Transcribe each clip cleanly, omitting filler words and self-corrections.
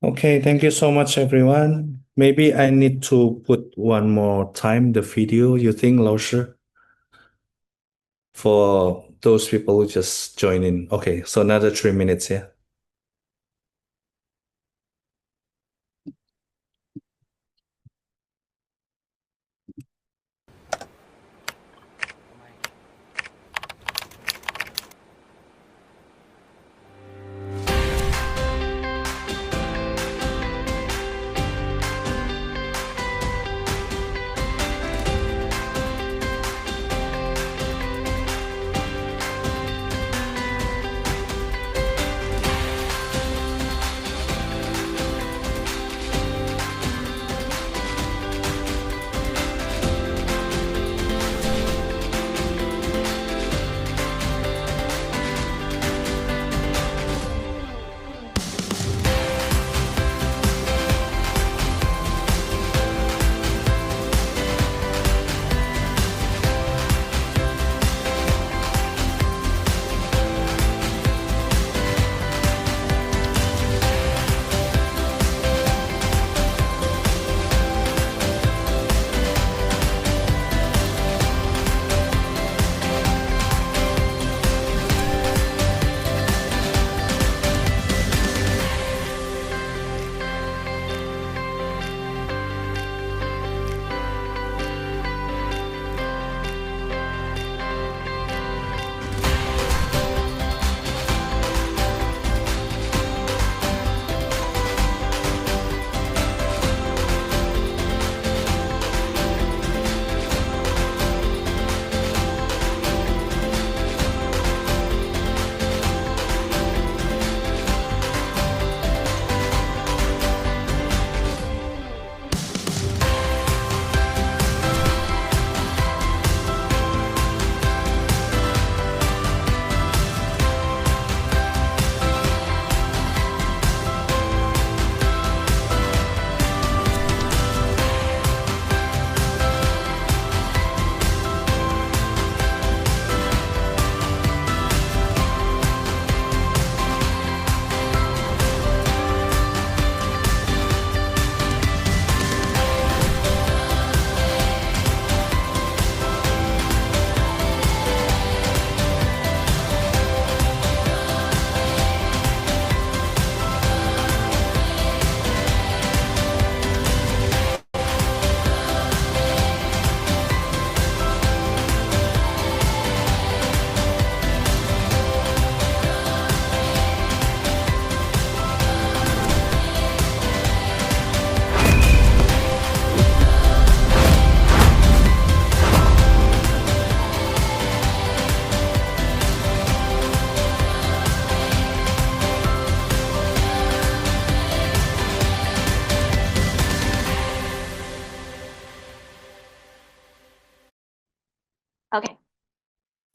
Okay, thank you so much, everyone. Maybe I need to put one more time the video, you think, 老师, for those people who just join in. Okay, so another 3 minutes here. Okay.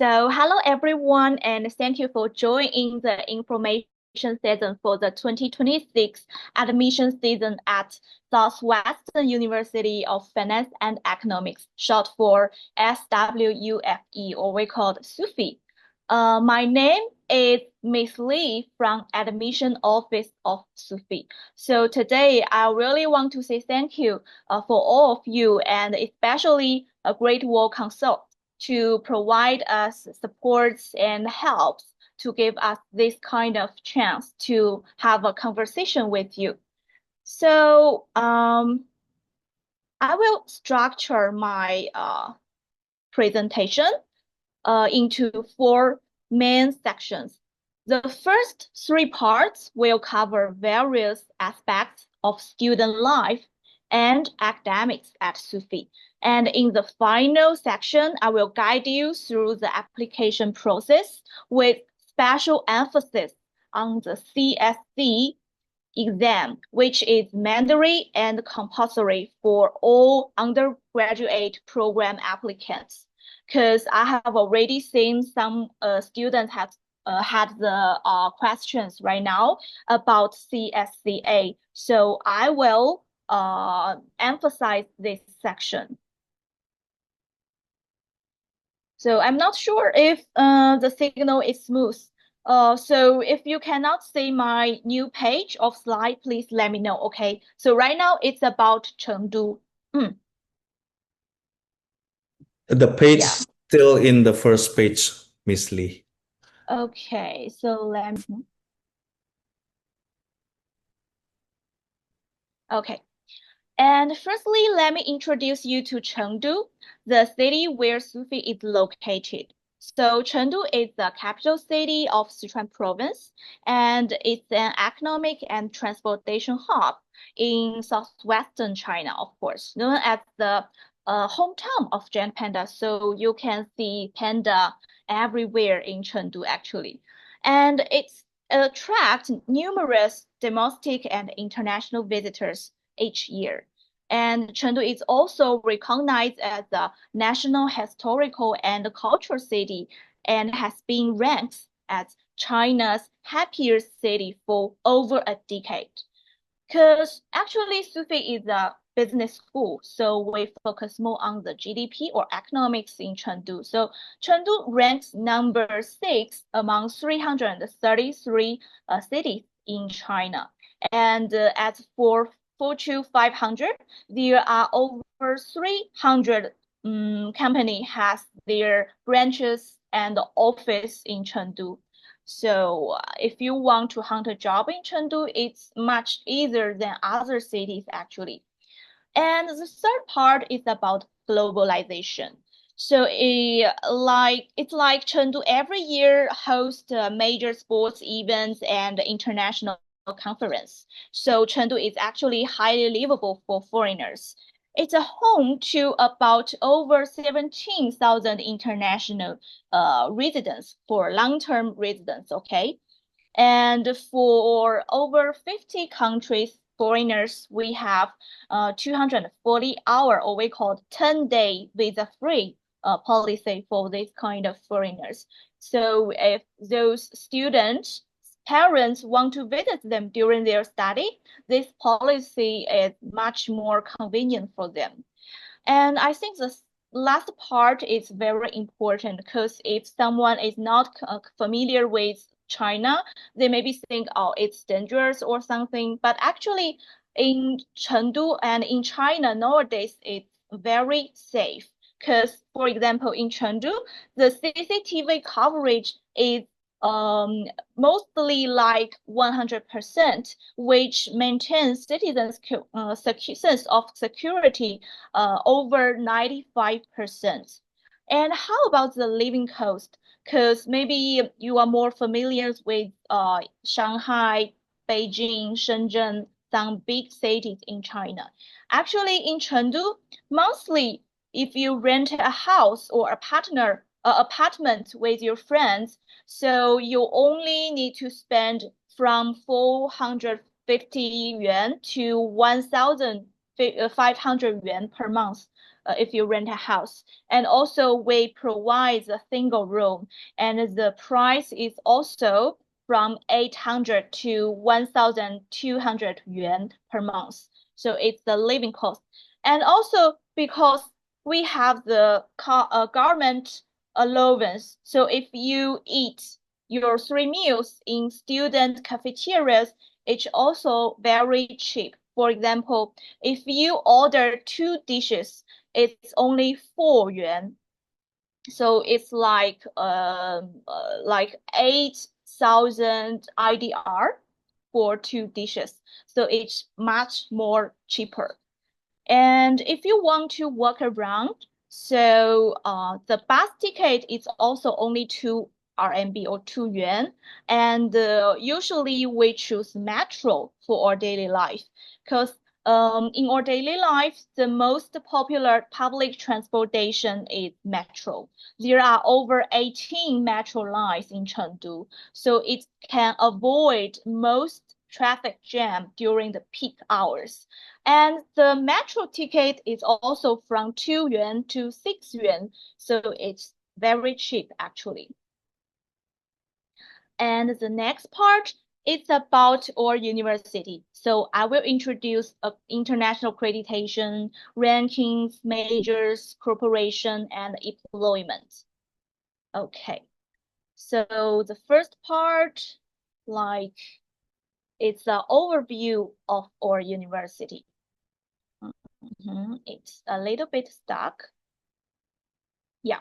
So hello everyone, and thank you for joining the information season for the 2026 admission season at Southwestern University of Finance and Economics, short for SWUFE, or we call it SWUFE. My name is Miss Lee from Admission Office of SWUFE. So today I really want to say thank you for all of you, and especially a Great Wall Consult to provide us supports and helps to give us this kind of chance to have a conversation with you. So I will structure my presentation into 4 main sections. The first 3 parts will cover various aspects of student life and academics at SWUFE. And in the final section, I will guide you through the application process with special emphasis on the CSC exam, which is mandatory and compulsory for all undergraduate program applicants. Because I have already seen some students have had the questions right now about CSCA. So I will emphasize this section. So I'm not sure if the signal is smooth So if you cannot see my new page of slide, please let me know, okay? So right now it's about Chengdu. The page Yeah. still in the first page, Miss Lee. Okay, so let me. Okay. And firstly, let me introduce you to Chengdu, the city where SWUFE is located. So Chengdu is the capital city of Sichuan province, and it's an economic and transportation hub in southwestern China, of course, known as the hometown of giant panda. So you can see panda everywhere in Chengdu, actually. And it's attracts numerous domestic and international visitors each year. And Chengdu is also recognized as a national historical and cultural city and has been ranked as China's happiest city for over a decade. Because actually, SUFE is a business school, so we focus more on the GDP or economics in Chengdu. So Chengdu ranks number 6 among 333 cities in China. And as for Fortune 500, there are over 300 company has their branches and office in Chengdu. So if you want to hunt a job in Chengdu, it's much easier than other cities actually. And the third part is about globalization. So it's like Chengdu every year hosts major sports events and international conference. So Chengdu is actually highly livable for foreigners. It's a home to about over 17,000 international residents for long-term residents, okay? And for over 50 countries, foreigners, we have 240-hour, or we call 10-day visa-free policy for this kind of foreigners. So if those students, parents want to visit them during their study, this policy is much more convenient for them. And I think the last part is very important because if someone is not familiar with China, they maybe think, oh, it's dangerous or something. But actually, in Chengdu and in China nowadays, it's very safe. Because, for example, in Chengdu, the CCTV coverage is mostly like 100%, which maintains citizens' sense of security over 95%. And how about the living cost? Because maybe you are more familiar with Shanghai, Beijing, Shenzhen, some big cities in China. Actually, in Chengdu, monthly, if you rent a house or apartment with your friends, so you only need to spend from 450 yuan to 1,500 yuan per month if you rent a house. And also we provide a single room, and the price is also from 800 to 1,200 yuan per month. So it's the living cost. And also because we have the government allowance. So if you eat your 3 meals in student cafeterias, it's also very cheap. For example, if you order 2 dishes, it's only 4 yuan. So it's like 8,000 IDR for 2 dishes. So it's much more cheaper. And if you want to walk around, so the bus ticket is also only 2 RMB or 2 yuan. And usually we choose metro for our daily life because in our daily life, the most popular public transportation is metro. There are over 18 metro lines in Chengdu, so it can avoid most traffic jam during the peak hours. And the metro ticket is also from 2 yuan to 6 yuan, so it's very cheap actually. And the next part is about our university. So I will introduce international accreditation, rankings, majors, corporation, and employment. Okay. So the first part, like, it's an overview of our university. It's a little bit stuck. Yeah.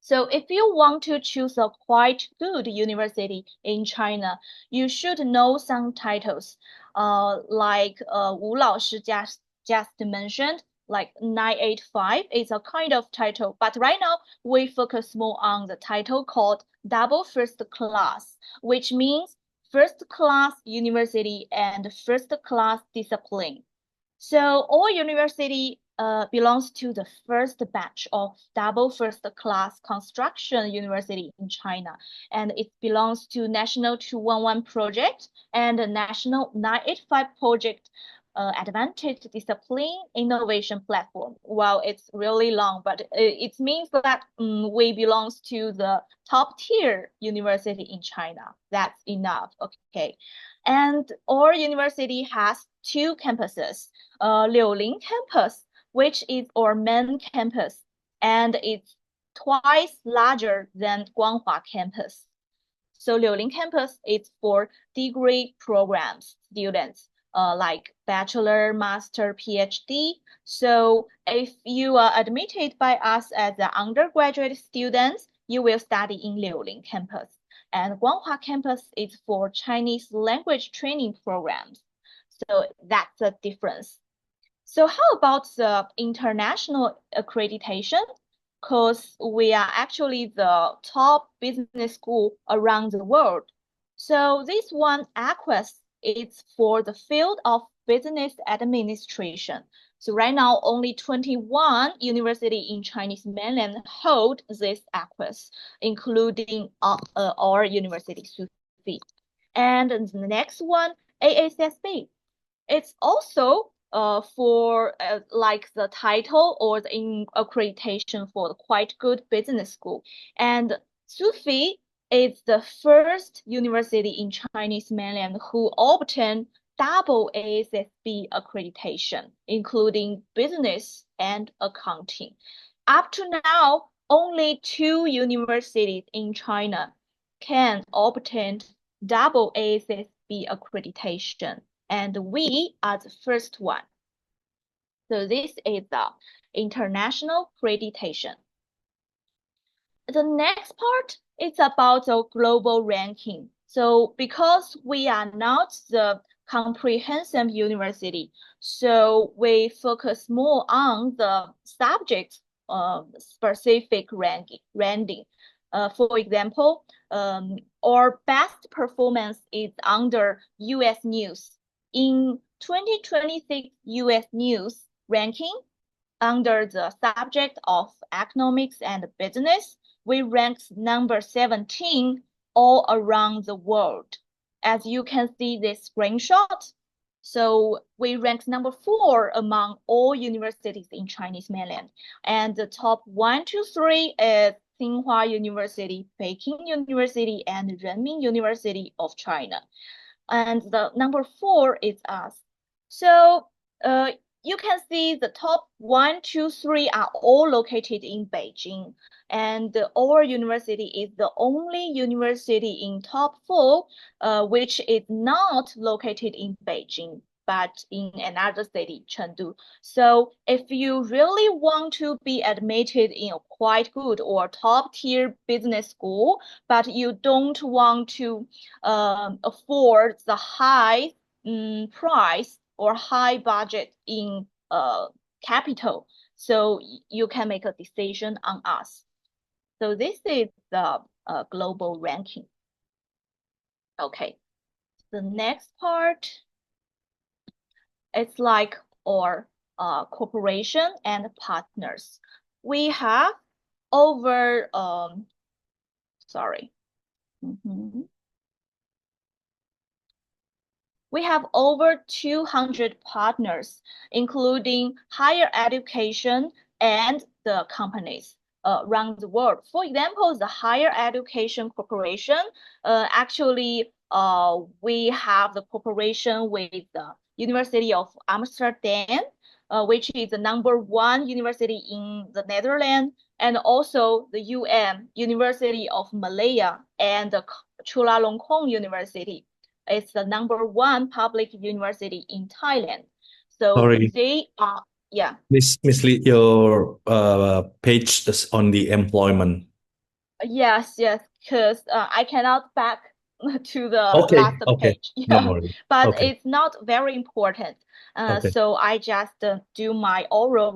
So if you want to choose a quite good university in China, you should know some titles, like Wu Laoshi just mentioned, like 985 is a kind of title, but right now we focus more on the title called double first class, which means first class university and first class discipline. So our university belongs to the first batch of double first class construction university in China, and it belongs to National 211 project and the National 985 project advantage discipline innovation platform. Well, it's really long, but it means that we belongs to the top tier university in China. That's enough, okay? And our university has two campuses. Liuling campus, which is our main campus, and it's twice larger than Guanghua campus. So Liuling campus is for degree programs students, like bachelor, master, PhD. So if you are admitted by us as an undergraduate student, you will study in Liuling campus. And Guanghua campus is for Chinese language training programs. So that's the difference. So how about the international accreditation? Because we are actually the top business school around the world. So this one, AQUES, is for the field of business administration. So right now, only 21 universities in Chinese mainland hold this AQUES, including our university, SWUFE. And the next one, AACSB. It's also for like the title or the accreditation for the quite good business school. And SUFE is the first university in Chinese mainland who obtained double ASSB accreditation, including business and accounting. Up to now, only two universities in China can obtain double ASSB accreditation, and we are the first one. So this is the international accreditation. The next part is about the global ranking. So because we are not the comprehensive university, so we focus more on the subject specific ranking. For example, our best performance is under US News. In 2026 US News ranking, under the subject of economics and business, we ranked number 17 all around the world. As you can see this screenshot, so we ranked number 4 among all universities in Chinese mainland. And the top 1, 2, 3 is Tsinghua University, Peking University, and Renmin University of China. And the number 4 is us. So you can see the top 1, 2, 3 are all located in Beijing. And our university is the only university in top 4 which is not located in Beijing, but in another city, Chengdu. So if you really want to be admitted in a quite good or top tier business school, but you don't want to afford the high price or high budget in capital, so you can make a decision on us. So this is the global ranking. Okay, the next part, it's like our cooperation and partners. We have over, We have over 200 partners, including higher education and the companies around the world. For example, the Higher Education Corporation, actually, we have the cooperation with the University of Amsterdam, which is the #1 university in the Netherlands, and also the University of Malaya, and the Chulalongkorn University. It's the #1 public university in Thailand. So Sorry, they are, yeah. Miss Lee, your page is on the employment. Yes, because I cannot back to the Okay, last okay, page. no Yeah, worry. but Okay, it's not very important. okay, So I just do my oral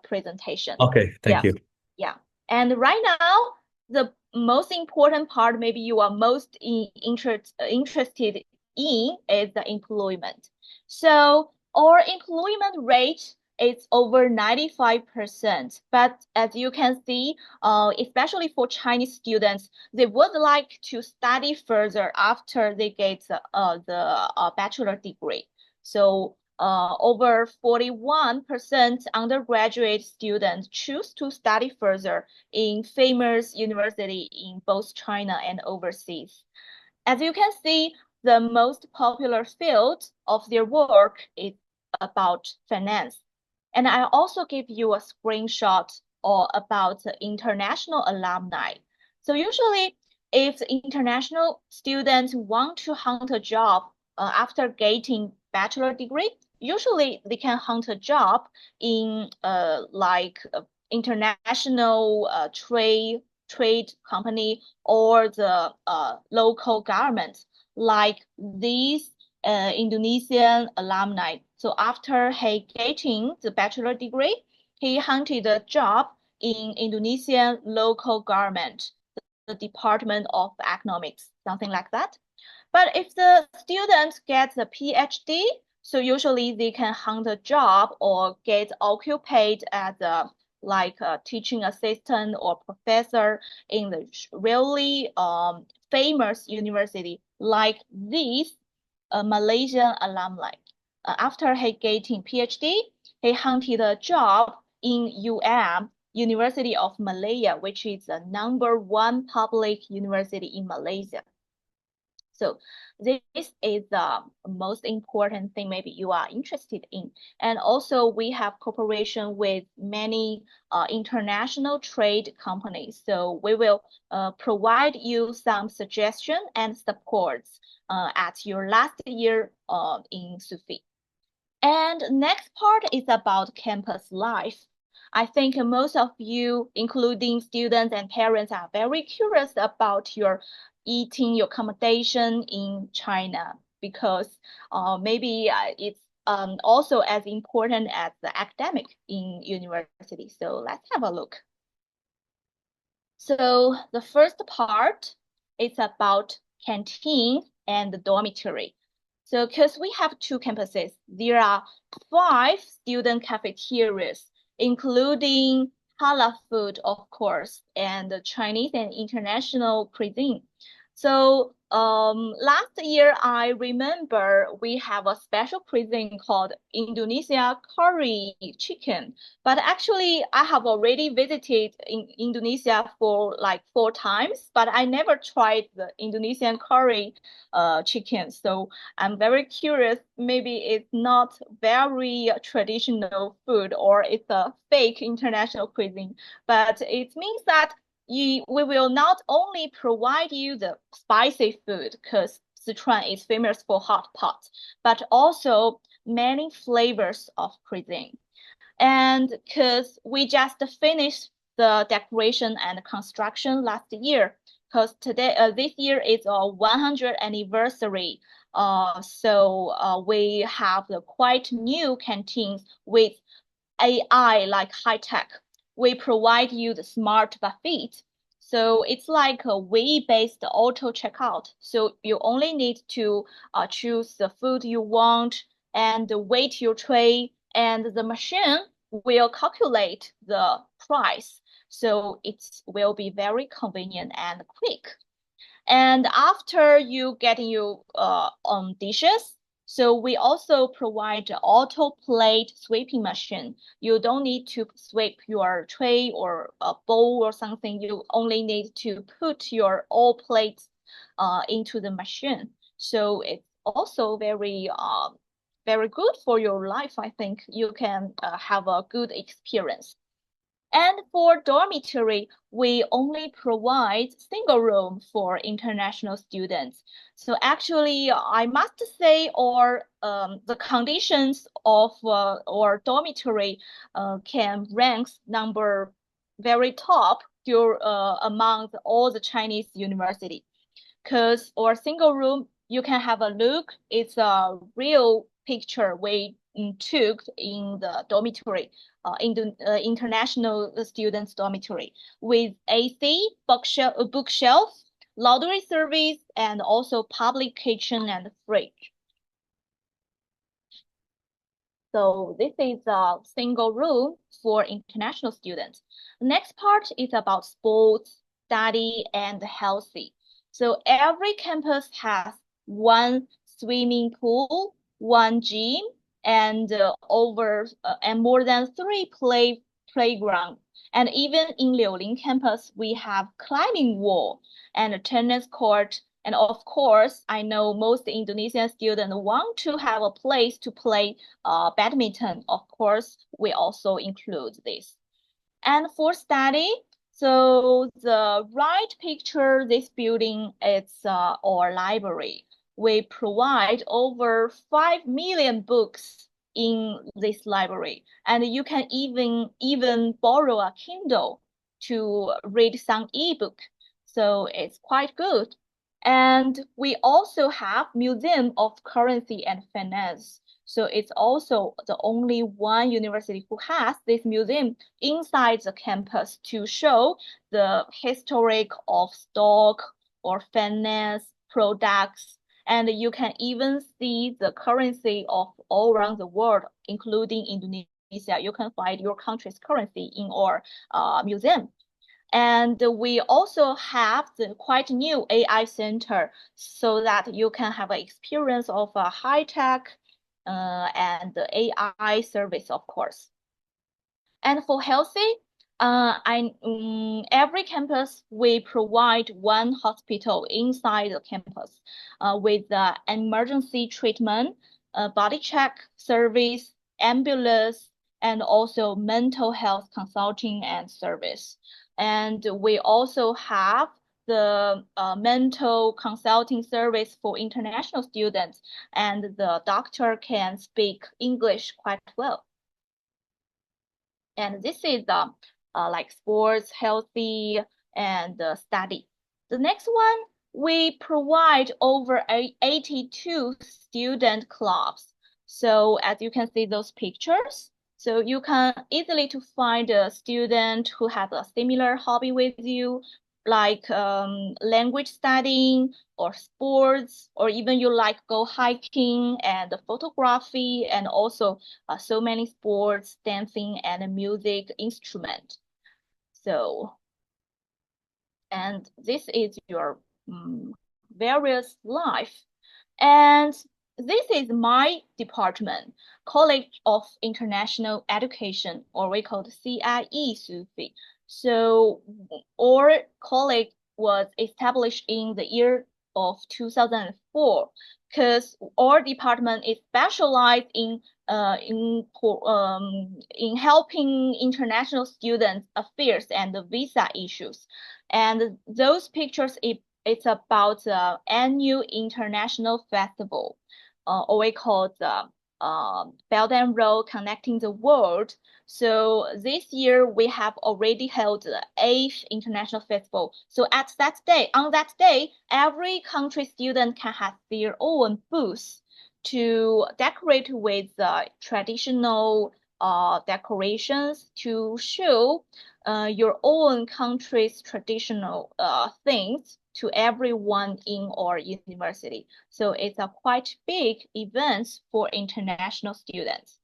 presentation. okay. Thank Yeah, you. yeah. And right now, the most important part, maybe you are most interested in, is the employment. So our employment rate is over 95%. But as you can see, especially for Chinese students, they would like to study further after they get the bachelor degree. So over 41% undergraduate students choose to study further in famous university in both China and overseas. As you can see, the most popular field of their work is about finance. And I also give you a screenshot or about the international alumni. So usually, if the international students want to hunt a job after getting bachelor degree, usually they can hunt a job in international trade company or the local government, like these Indonesian alumni. So after he getting the bachelor degree, he hunted a job in Indonesian local government, the Department of Economics, something like that. But if the student gets a PhD, so usually they can hunt a job or get occupied as a teaching assistant or professor in the really famous university like this Malaysian alumni. After he getting PhD, he hunted a job in University of Malaya, which is the #1 public university in Malaysia. So this is the most important thing maybe you are interested in. And also we have cooperation with many international trade companies. So we will provide you some suggestion and supports at your last year in SWUFE. And next part is about campus life. I think most of you, including students and parents, are very curious about your eating, your accommodation in China, because maybe it's also as important as the academic in university. So let's have a look. So the first part is about canteen and the dormitory. So because we have two campuses, there are 5 student cafeterias, including halal food, of course, and the Chinese and international cuisine. So last year, I remember we have a special cuisine called Indonesia curry chicken. But actually, I have already visited in Indonesia for like 4 times, but I never tried the Indonesian curry chicken. So I'm very curious. Maybe it's not very traditional food or it's a fake international cuisine. But it means that we will not only provide you the spicy food because Sichuan is famous for hot pot, but also many flavors of cuisine. And because we just finished the decoration and construction last year, because this year is our 100th anniversary. So we have the quite new canteens with AI like high tech. We provide you the smart buffet. So it's like a way-based auto checkout. So you only need to choose the food you want and weight your tray, and the machine will calculate the price. So it will be very convenient and quick. And after you getting your dishes, so we also provide auto plate sweeping machine. You don't need to sweep your tray or a bowl or something. You only need to put your all plates into the machine. So it's also very very good for your life. I think you can have a good experience. And for dormitory, we only provide single room for international students. So actually, I must say, the conditions of our dormitory can rank number very top among all the Chinese university. Because our single room, you can have a look. It's a real picture we took in the dormitory, in the international students dormitory, with AC, bookshelf, laundry service, and also public kitchen and fridge. So this is a single room for international students. Next part is about sports, study, and healthy. So every campus has one swimming pool, one gym, and more than three playground. And even in Liuling campus, we have climbing wall and a tennis court. And of course, I know most Indonesian students want to have a place to play badminton. Of course, we also include this. And for study, so the right picture, this building, it's our library. We provide over 5 million books in this library. And you can even borrow a Kindle to read some ebook. So it's quite good. And we also have Museum of Currency and Finance. So it's also the only one university who has this museum inside the campus to show the historic of stock or finance products. And you can even see the currency of all around the world, including Indonesia. You can find your country's currency in our museum. And we also have the quite new AI center so that you can have an experience of a high-tech and the AI service, of course. And for healthy, every campus, we provide one hospital inside the campus with emergency treatment, body check service, ambulance, and also mental health consulting and service. And we also have the mental consulting service for international students, and the doctor can speak English quite well. And this is like sports, healthy, and study. The next one, we provide over 82 student clubs. So as you can see those pictures, so you can easily to find a student who has a similar hobby with you, like language studying or sports, or even you like go hiking and photography, and also so many sports, dancing, and music instrument. So, and this is your various life. And this is my department, College of International Education, or we call it CIE SWUFE. So our college was established in the year of 2004 because our department is specialized in helping international students affairs and the visa issues. And those pictures, it's about the annual international festival, or we call the Belt and Road Connecting the World. So this year we have already held the 8th international festival. So on that day, every country student can have their own booth to decorate with traditional decorations to show your own country's traditional things to everyone in our university. So it's a quite big event for international students.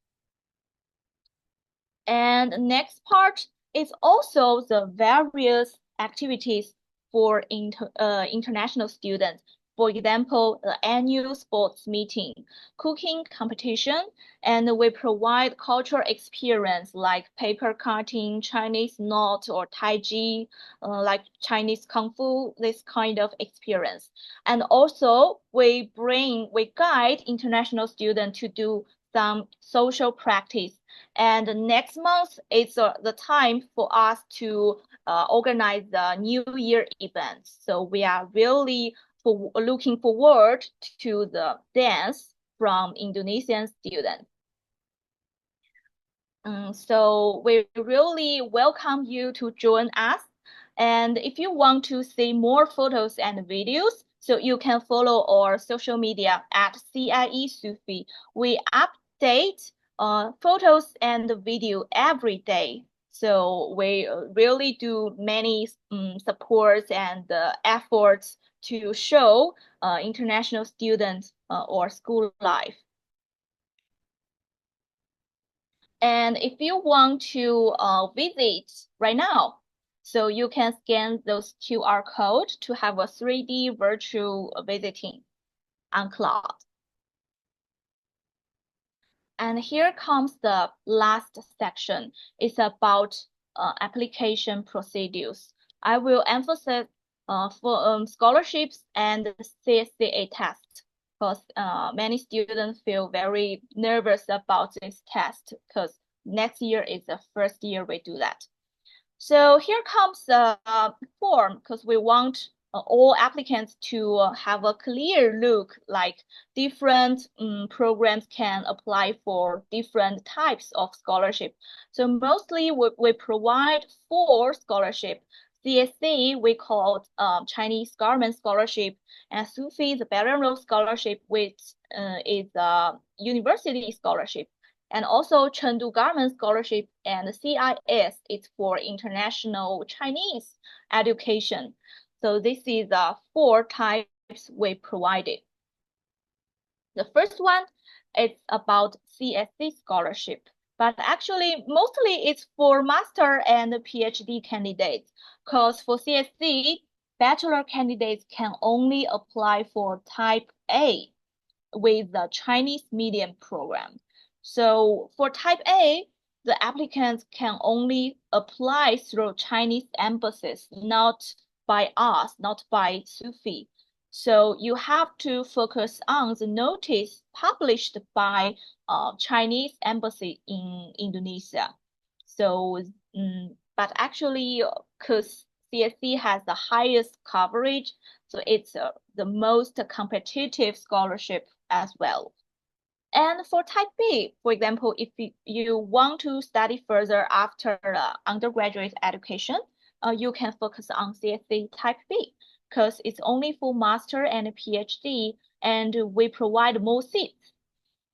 And the next part is also the various activities for international students. For example, the annual sports meeting, cooking competition, and we provide cultural experience like paper cutting, Chinese knot or Taiji, like Chinese Kung Fu, this kind of experience. And also we guide international students to do some social practice. And next month is the time for us to organize the New Year event. So we are really looking forward to the dance from Indonesian students. So we really welcome you to join us. And if you want to see more photos and videos, so you can follow our social media at CIE SWUFE. We update photos and video every day. So we really do many supports and efforts to show international students or school life. And if you want to visit right now, so you can scan those QR code to have a 3D virtual visiting on cloud. And here comes the last section. It's about application procedures. I will emphasize for scholarships and CSCA tests, because many students feel very nervous about this test because next year is the first year we do that. So here comes the form, because we want all applicants to have a clear look, like different programs can apply for different types of scholarship. So mostly we provide 4 scholarship. CSC, we call it Chinese Government Scholarship, and SWUFE, the Belt and Road Scholarship, which is a university scholarship. And also Chengdu Government Scholarship and CIS is for international Chinese education. So this is the 4 types we provided. The first one is about CSC scholarship, but actually mostly it's for master and PhD candidates, because for CSC, bachelor candidates can only apply for type A with the Chinese medium program. So for type A, the applicants can only apply through Chinese embassies, not by us, not by SWUFE. So you have to focus on the notice published by Chinese embassy in Indonesia. So, but actually, because CSC has the highest coverage, so it's the most competitive scholarship as well. And for type B, for example, if you want to study further after undergraduate education, you can focus on CSC type B, because it's only for master and PhD, and we provide more seats.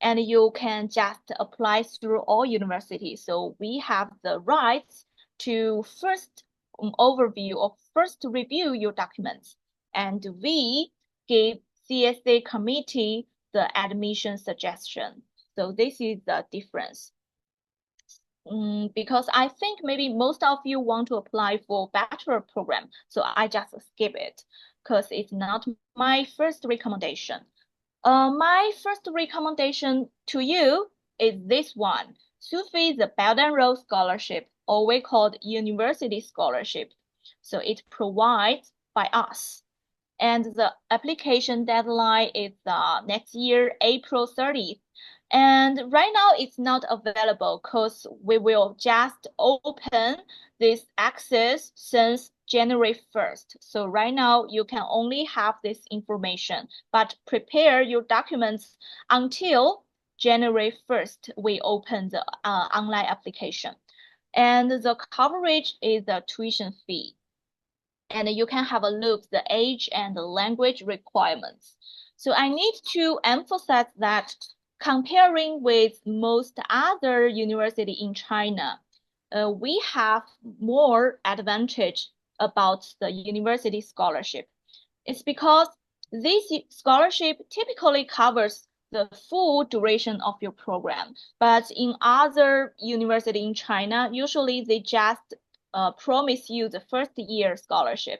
And you can just apply through all universities. So we have the rights to first overview or first review your documents. And we give CSA committee the admission suggestion. So this is the difference. Because I think maybe most of you want to apply for bachelor program, so I just skip it because it's not my first recommendation. My first recommendation to you is this one. SWUFE, the Belt and Road Scholarship, or we call it University Scholarship. So it provides by us. And the application deadline is next year, April 30th. And right now it's not available because we will just open this access since January 1st. So right now you can only have this information, but prepare your documents until January 1st, we open the online application. And the coverage is the tuition fee. And you can have a look the age and the language requirements. So I need to emphasize that comparing with most other university in China, we have more advantage about the university scholarship. It's because this scholarship typically covers the full duration of your program. But in other university in China, usually they just promise you the first year scholarship.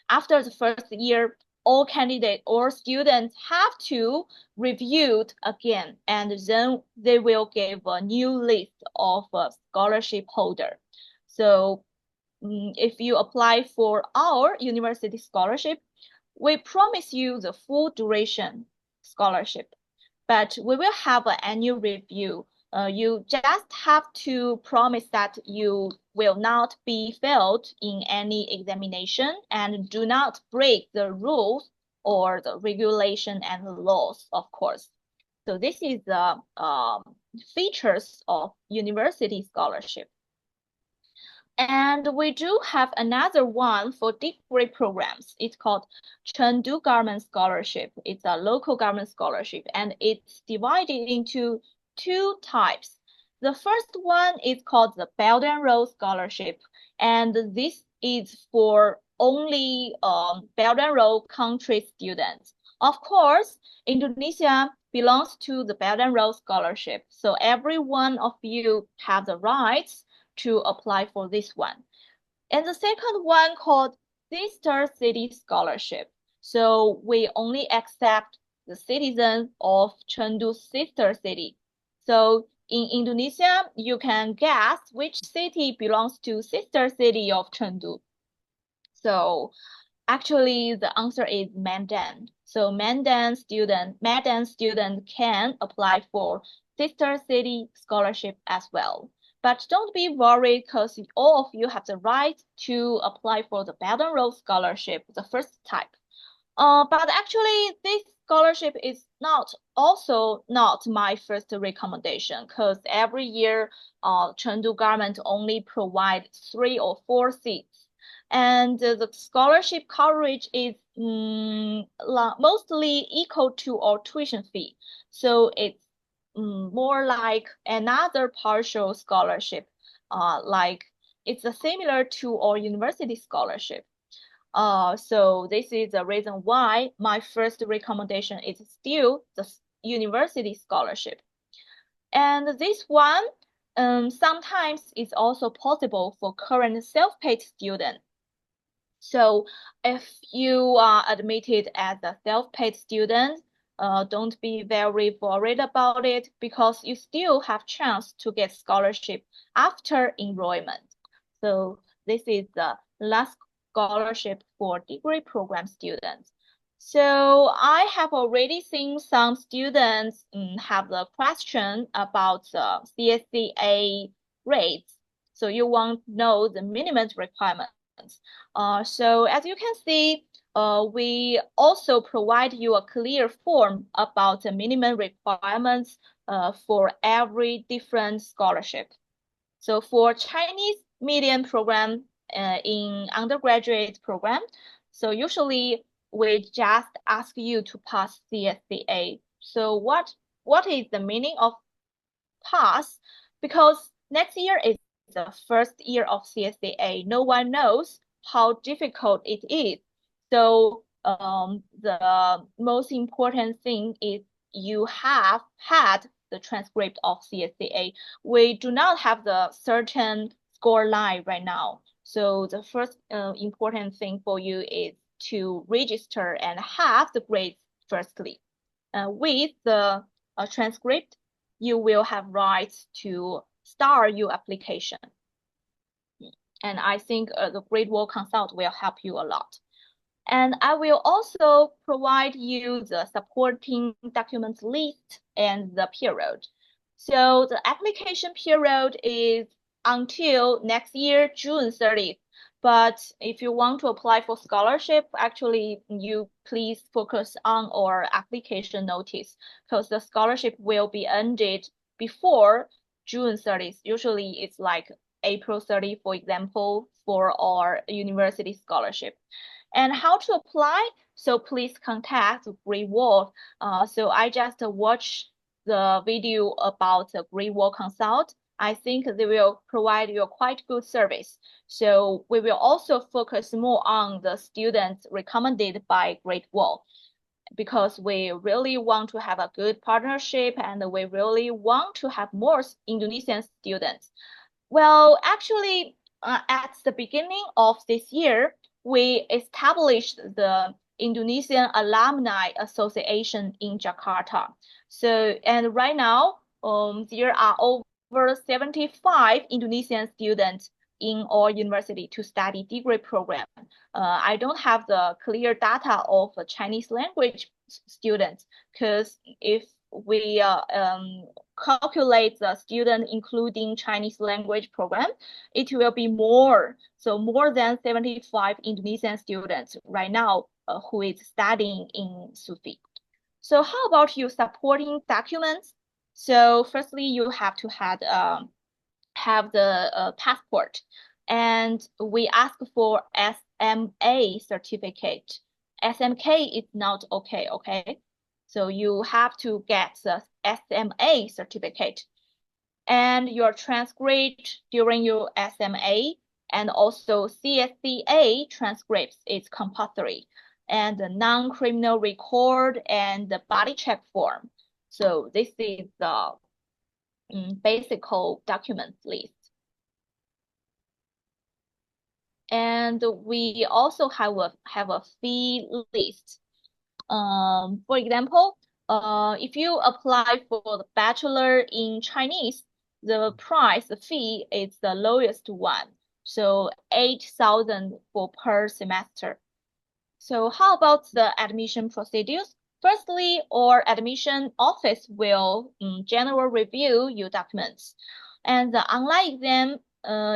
After the first year, all candidates or students have to review it again, and then they will give a new list of scholarship holder. So if you apply for our university scholarship, we promise you the full duration scholarship, but we will have an annual review. You just have to promise that you will not be failed in any examination and do not break the rules or the regulation and the laws, of course. So this is the features of university scholarship. And we do have another one for degree programs. It's called Chengdu Government Scholarship. It's a local government scholarship, and it's divided into two types. The first one is called the Belt and Road Scholarship, and this is for only Belt and Road country students. Of course, Indonesia belongs to the Belt and Road Scholarship, so every one of you have the rights to apply for this one. And the second one called Sister City Scholarship. So we only accept the citizens of Chengdu sister city. So in Indonesia, you can guess which city belongs to sister city of Chengdu. So actually, the answer is Medan. So Medan student can apply for sister city scholarship as well. But don't be worried, because all of you have the right to apply for the Belt and Road Scholarship, the first type. But actually, this scholarship is also not my first recommendation, because every year, Chengdu government only provide 3 or 4 seats. And the scholarship coverage is mostly equal to our tuition fee. So it's more like another partial scholarship, like it's similar to our university scholarship. So this is the reason why my first recommendation is still the university scholarship. And this one sometimes is also possible for current self-paid students. So if you are admitted as a self-paid student, don't be very worried about it, because you still have chance to get scholarship after enrollment. So this is the last scholarship for degree program students. So I have already seen some students have the question about the CSCA rates. So you want to know the minimum requirements. So as you can see, we also provide you a clear form about the minimum requirements for every different scholarship. So for Chinese medium program in undergraduate program, so usually we just ask you to pass CSCA. So what is the meaning of pass? Because next year is the first year of CSCA. No one knows how difficult it is. So the most important thing is you have had the transcript of CSCA. We do not have the certain score line right now. So the first important thing for you is to register and have the grades firstly. With the transcript, you will have rights to start your application. And I think the Great Wall Consult will help you a lot. And I will also provide you the supporting documents list and the period. So the application period is until next year, June 30th. But if you want to apply for scholarship, actually, you please focus on our application notice, because the scholarship will be ended before June 30th. Usually it's like April 30, for example, for our university scholarship. And how to apply? So please contact Great Wall. So I just watched the video about the Great Wall Consult. I think they will provide you a quite good service. So we will also focus more on the students recommended by Great Wall, because we really want to have a good partnership, and we really want to have more Indonesian students. Well, actually, at the beginning of this year, we established the Indonesian Alumni Association in Jakarta. So, and right now, there are over 75 Indonesian students in our university to study degree program. I don't have the clear data of Chinese language students, because if we calculate the student including Chinese language program, it will be more. So more than 75 Indonesian students right now who is studying in SWUFE. So how about you supporting documents? So firstly, you have to have the passport, and we ask for SMA certificate. SMK is not okay, okay? So you have to get the SMA certificate, and your transcript during your SMA, and also CSCA transcripts is compulsory, and the non-criminal record and the body check form. So this is the basic document list. And we also have a fee list. For example, if you apply for the bachelor in Chinese, the price, the fee is the lowest one. So 8,000 for per semester. So how about the admission procedures? Firstly, our admission office will general review your documents, and the online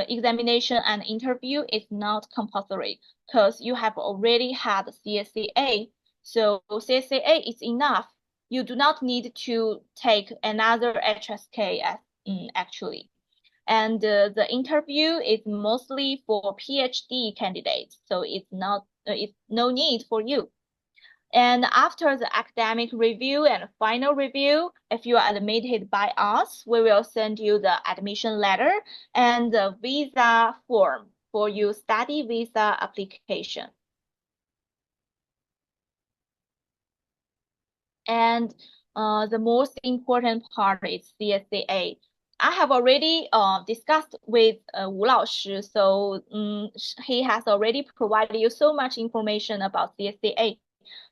examination and interview is not compulsory because you have already had CSCA. So CSCA is enough. You do not need to take another HSK actually. And the interview is mostly for PhD candidates, so it's no need for you. And after the academic review and final review, if you are admitted by us, we will send you the admission letter and the visa form for your study visa application. And the most important part is CSCA. I have already discussed with Wu Laoshi, so he has already provided you so much information about CSCA.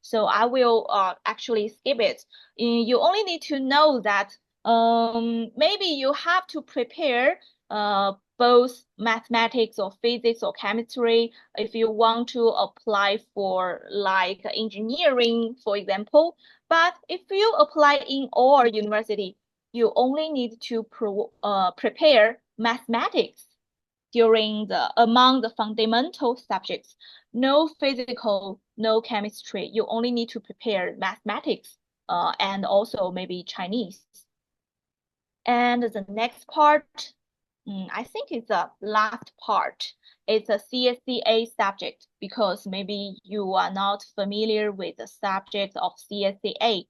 So I will actually skip it. You only need to know that maybe you have to prepare both mathematics or physics or chemistry if you want to apply for like engineering, for example. But if you apply in our university, you only need to prepare mathematics among the fundamental subjects. No physical, no chemistry. You only need to prepare mathematics and also maybe Chinese. And the next part, I think it's the last part. It's a CSCA subject because maybe you are not familiar with the subject of CSCA.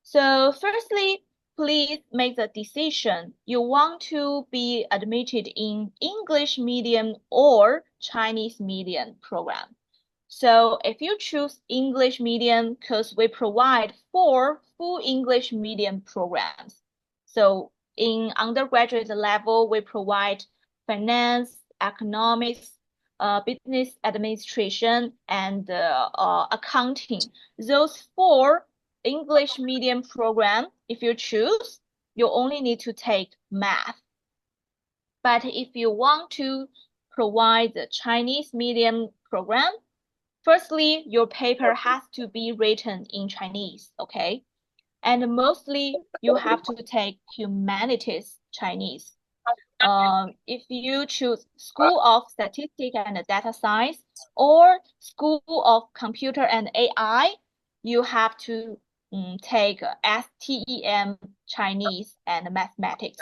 So firstly, please make the decision. You want to be admitted in English medium or Chinese medium program. So if you choose English medium, because we provide 4 full English medium programs. So in undergraduate level, we provide finance, economics, business administration, and accounting. Those 4 English medium program, if you choose, you only need to take math. But if you want to provide the Chinese medium program, firstly, your paper has to be written in Chinese, okay? And mostly you have to take humanities Chinese. If you choose School of Statistics and Data Science or School of Computer and AI, you have to take STEM Chinese and Mathematics.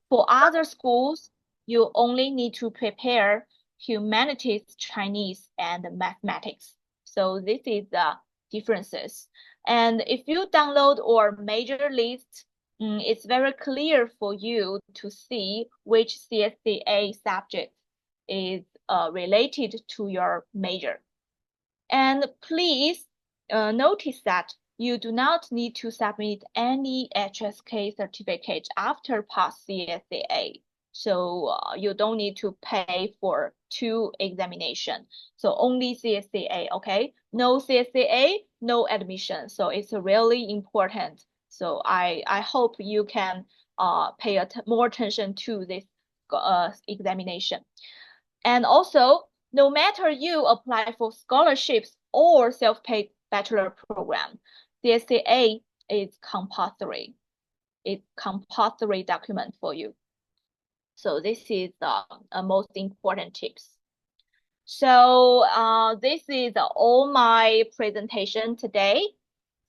For other schools, you only need to prepare Humanities Chinese and Mathematics. So this is the differences. And if you download our major list, it's very clear for you to see which CSCA subject is related to your major. And please notice that you do not need to submit any HSK certificate after pass CSCA. So you don't need to pay for 2 examination. So only CSCA, okay? No CSCA, no admission. So it's really important. So I hope you can pay more attention to this examination. And also, no matter you apply for scholarships or self-paid bachelor program, CSCA is compulsory. It's compulsory document for you. So this is the most important tips. So this is all my presentation today.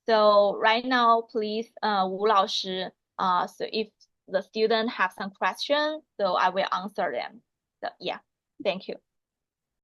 So right now, please, Wu 老师, so if the student have some questions, so I will answer them. So yeah, thank you.